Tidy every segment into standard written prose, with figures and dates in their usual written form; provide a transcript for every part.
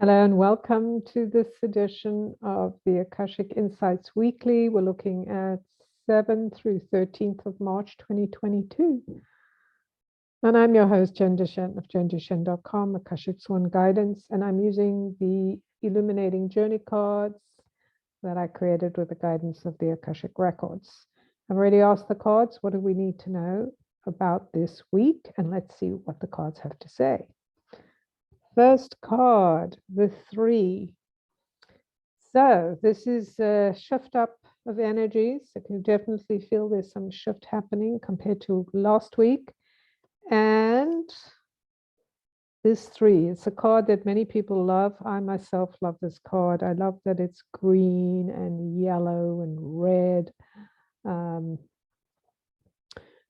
Hello and welcome to this edition of the Akashic Insights Weekly. We're looking at 7th through 13th of March 2022. And I'm your host, Jen Duchenne of jenduchenne.com, Akashic Swan Guidance, and I'm using the Illuminating Journey Cards that I created with the guidance of the Akashic Records. I've already asked the cards, what do we need to know about this week? And let's see what the cards have to say. First card, the 3. So this is a shift up of energies. I can definitely feel there's some shift happening compared to last week. And this 3, it's a card that many people love. I myself love this card. I love that it's green and yellow and red. And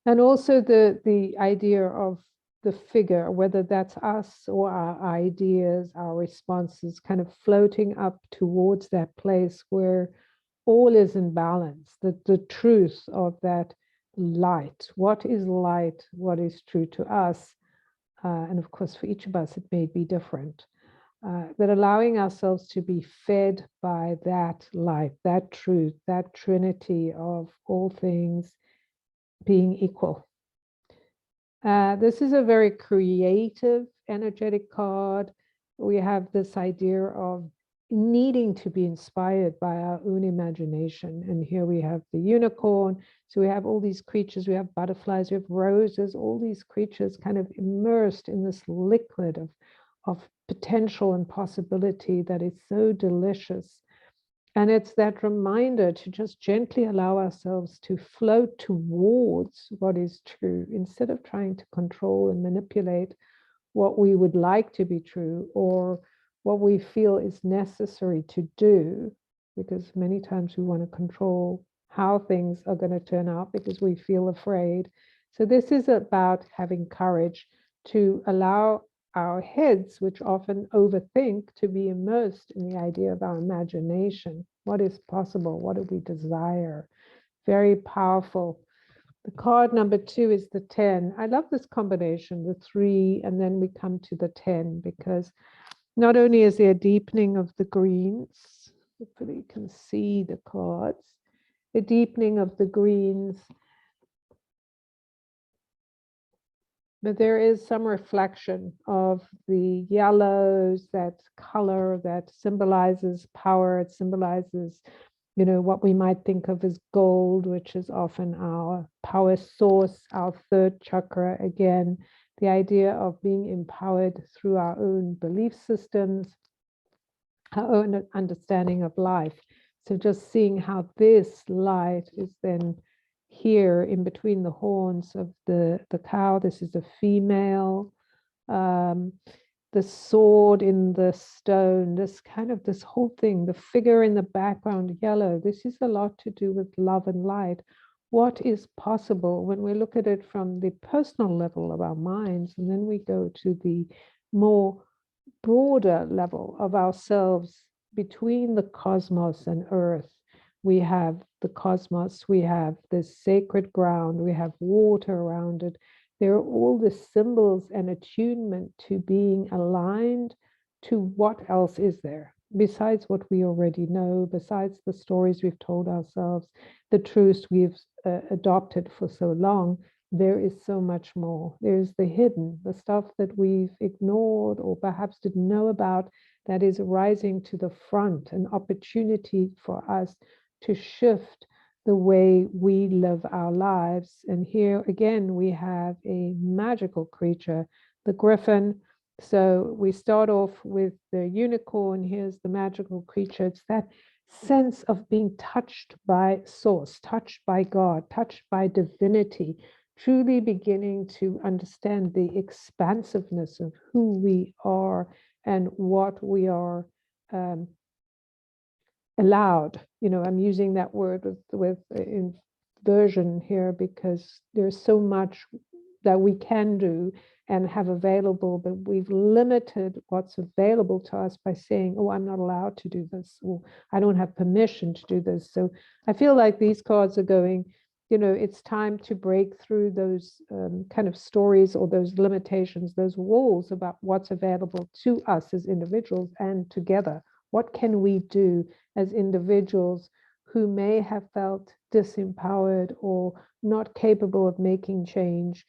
also the idea of the figure, whether that's us or our ideas, our responses, kind of floating up towards that place where all is in balance, the truth of that light. What is light? What is true to us? And of course, for each of us, it may be different. But allowing ourselves to be fed by that light, that truth, that trinity of all things being equal. This is a very creative, energetic card. We have this idea of needing to be inspired by our own imagination. And here we have the unicorn. So we have all these creatures, we have butterflies, we have roses, all these creatures kind of immersed in this liquid of potential and possibility that is so delicious. And it's that reminder to just gently allow ourselves to float towards what is true instead of trying to control and manipulate what we would like to be true or what we feel is necessary to do, because many times we want to control how things are going to turn out because we feel afraid. So this is about having courage to allow our heads, which often overthink, to be immersed in the idea of our imagination. What is possible? What do we desire? Very powerful. The card number 2 is the 10. I love this combination, the 3, and then we come to the 10, because not only is there a deepening of the greens, hopefully you can see the cards, a deepening of the greens, but there is some reflection of the yellows, that color that symbolizes power. It symbolizes, what we might think of as gold, which is often our power source, our 3rd chakra. Again, the idea of being empowered through our own belief systems, our own understanding of life. So just seeing how this light is then here in between the horns of the cow. This is a female. The sword in the stone, this whole thing, the figure in the background, yellow. This is a lot to do with love and light. What is possible when we look at it from the personal level of our minds, and then we go to the more broader level of ourselves between the cosmos and earth. We have the cosmos, we have this sacred ground, we have water around it. There are all the symbols and attunement to being aligned to what else is there, besides what we already know, besides the stories we've told ourselves, the truths we've adopted for so long. There is so much more. There's the hidden, the stuff that we've ignored or perhaps didn't know about, that is rising to the front, an opportunity for us to shift the way we live our lives. And here again, we have a magical creature, the griffin. So we start off with the unicorn. Here's the magical creature. It's that sense of being touched by source, touched by God, touched by divinity, truly beginning to understand the expansiveness of who we are and what we are allowed. I'm using that word with inversion here because there's so much that we can do and have available, but we've limited what's available to us by saying, oh, I'm not allowed to do this, or I don't have permission to do this. So I feel like these cards are going, it's time to break through those kind of stories or those limitations, those walls about what's available to us as individuals and together. What can we do as individuals who may have felt disempowered or not capable of making change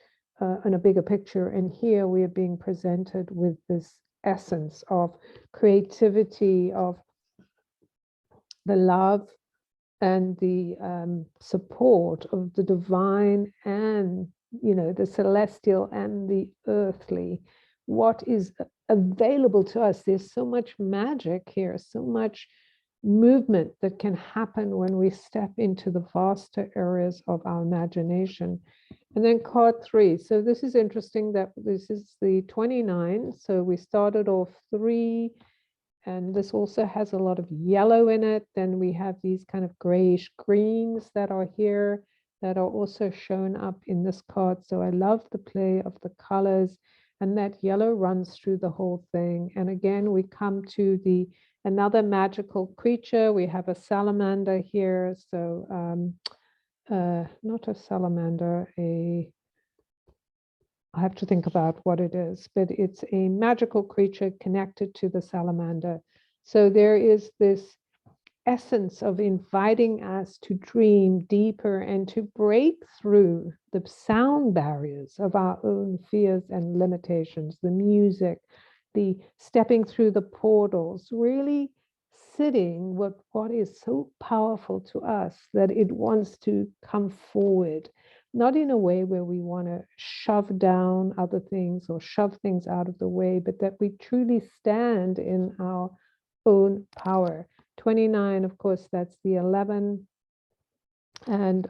in a bigger picture? And here we are being presented with this essence of creativity, of the love and the support of the divine and, the celestial and the earthly. What is available to us? There's so much magic here, so much movement that can happen when we step into the vaster areas of our imagination. And then card 3. So this is interesting that this is the 29. So we started off 3, and this also has a lot of yellow in it. Then we have these kind of grayish greens that are here that are also shown up in this card. So I love the play of the colors, and that yellow runs through the whole thing. And again, we come to another magical creature. We have a salamander here. So not a salamander, I have to think about what it is, but it's a magical creature connected to the salamander. So there is this essence of inviting us to dream deeper and to break through the sound barriers of our own fears and limitations, the music, the stepping through the portals, really sitting with what is so powerful to us that it wants to come forward. Not in a way where we want to shove down other things or shove things out of the way, but that we truly stand in our own power. 29, of course, that's the 11. And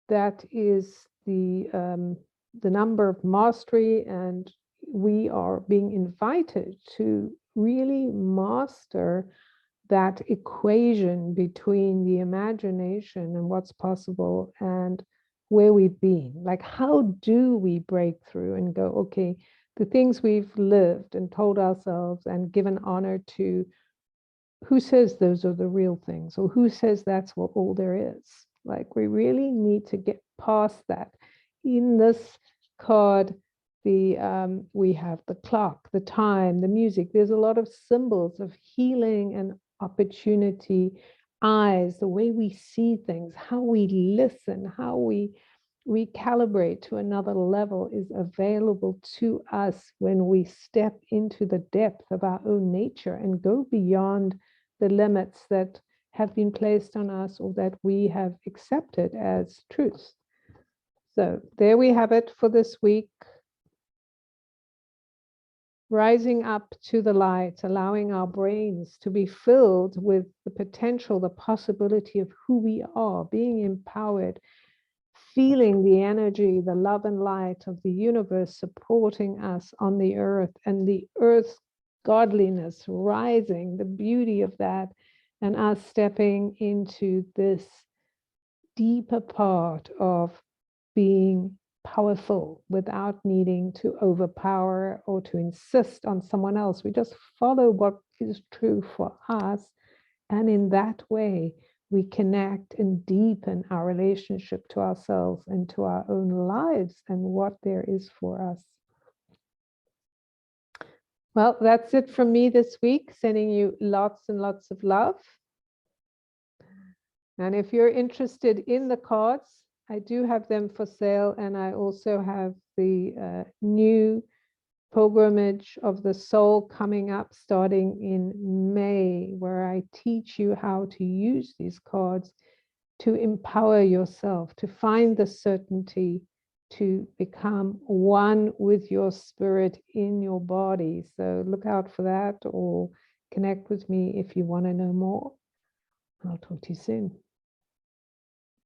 that is the number of mastery. And we are being invited to really master that equation between the imagination and what's possible and where we've been. Like, how do we break through and go, okay, the things we've lived and told ourselves and given honor to, who says those are the real things? Or who says that's what all there is? Like, we really need to get past that. In this card, we have the clock, the time, the music. There's a lot of symbols of healing and opportunity, eyes, the way we see things, how we listen, how we recalibrate to another level is available to us when we step into the depth of our own nature and go beyond the limits that have been placed on us or that we have accepted as truth. So there we have it for this week. Rising up to the light, allowing our brains to be filled with the potential, the possibility of who we are, being empowered, feeling the energy, the love and light of the universe supporting us on the earth, and the earth's godliness rising, the beauty of that, and us stepping into this deeper part of being powerful without needing to overpower or to insist on someone else. We just follow what is true for us. And in that way, we connect and deepen our relationship to ourselves and to our own lives and what there is for us. Well, that's it from me this week, sending you lots and lots of love. And if you're interested in the cards, I do have them for sale, and I also have the new pilgrimage of the soul coming up starting in May, where I teach you how to use these cards to empower yourself, to find the certainty, to become one with your spirit in your body. So look out for that, or connect with me if you want to know more. I'll talk to you soon.